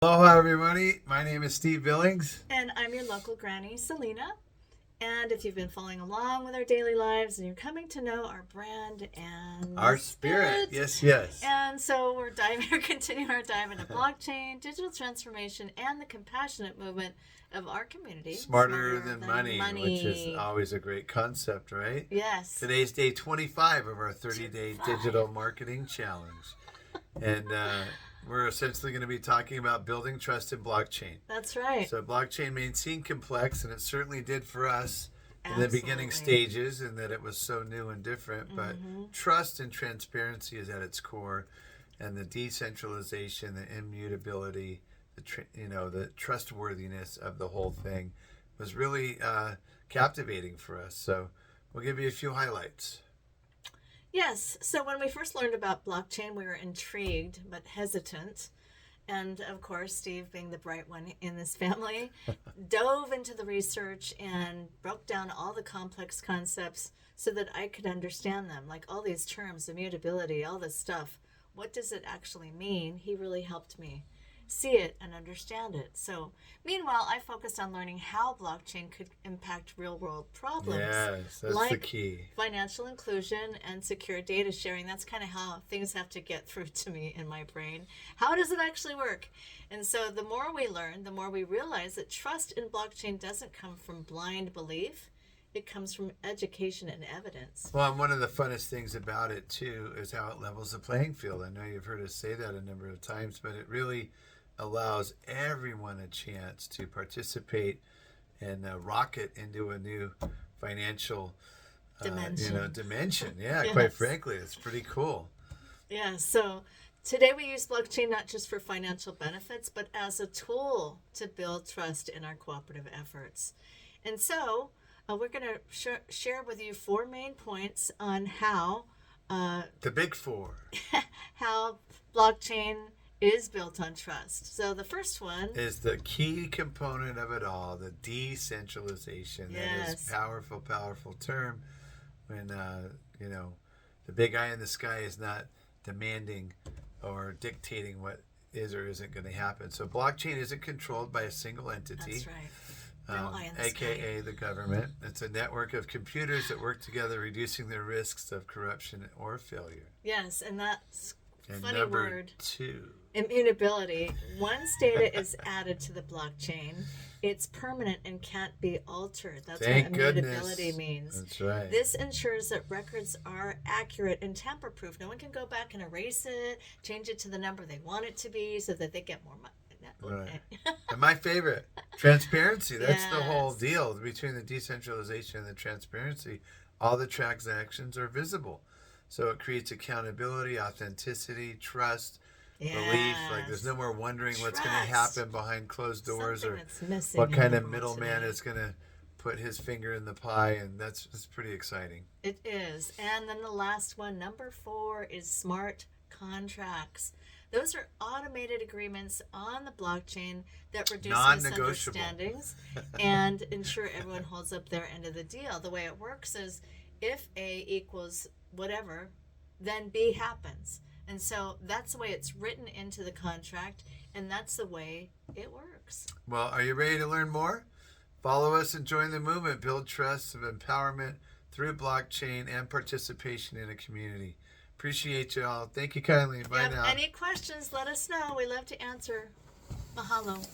Aloha, everybody. My name is Steve Billings. And I'm your local granny, Selena. And if you've been following along with our daily lives and you're coming to know our brand and Our spirit. Yes. And so we're continuing our dive into blockchain, digital transformation, and the compassionate movement of our community. Smarter than money, which is always a great concept, right? Yes. Today's day 25 of our 30-day digital marketing challenge. And we're essentially going to be talking about building trust in blockchain. That's right. So blockchain may seem complex, and it certainly did for us in the beginning stages, in that it was so new and different. But trust and transparency is at its core, and the decentralization, the immutability, the trustworthiness of the whole thing was really captivating for us. So we'll give you a few highlights. Yes. So when we first learned about blockchain, we were intrigued but hesitant. And of course, Steve, being the bright one in this family, dove into the research and broke down all the complex concepts so that I could understand them. Like all these terms, immutability, all this stuff. What does it actually mean? He really helped me see it and understand it. So meanwhile, I focused on learning how blockchain could impact real world problems. Yes, that's like the key. Financial inclusion and secure data sharing. That's kind of how things have to get through to me in my brain. How does it actually work? And so the more we learn, the more we realize that trust in blockchain doesn't come from blind belief. It comes from education and evidence. Well, and one of the funnest things about it, too, is how it levels the playing field. I know you've heard us say that a number of times, but it really allows everyone a chance to participate and rocket into a new financial dimension. Yeah, yes. Quite frankly, it's pretty cool. Yeah, so today we use blockchain not just for financial benefits, but as a tool to build trust in our cooperative efforts. And so we're going to share with you 4 main points on how the big 4 how blockchain is built on trust. So the first one is the key component of it all, the decentralization. Yes. That is powerful term when the big eye in the sky is not demanding or dictating what is or isn't going to happen. So blockchain isn't controlled by a single entity. That's right. No eye in the AKA sky. the government. It's a network of computers that work together, reducing the risks of corruption or failure. Yes, and that's and funny number word. 2. Immutability. Once data is added to the blockchain, it's permanent and can't be altered. That's Thank what immutability goodness. means. That's right. This ensures that records are accurate and tamper-proof. No one can go back and erase it, change it to the number they want it to be so that they get more money. Right. And my favorite, transparency. That's Yes. the whole deal between the decentralization and the transparency. All the transactions are visible. So it creates accountability, authenticity, trust, belief. Like there's no more wondering what's going to happen behind closed doors what kind of middleman is going to put his finger in the pie. And that's pretty exciting. It is. And then the last one, number 4, is smart contracts. Those are automated agreements on the blockchain that reduce misunderstandings and ensure everyone holds up their end of the deal. The way it works is if A equals whatever, then B happens. And so that's the way it's written into the contract, and that's the way it works. Well, are you ready to learn more? Follow us and join the movement. Build trust of empowerment through blockchain and participation in a community. Appreciate you all. Thank you kindly. Bye now. Any questions, let us know. We love to answer. Mahalo.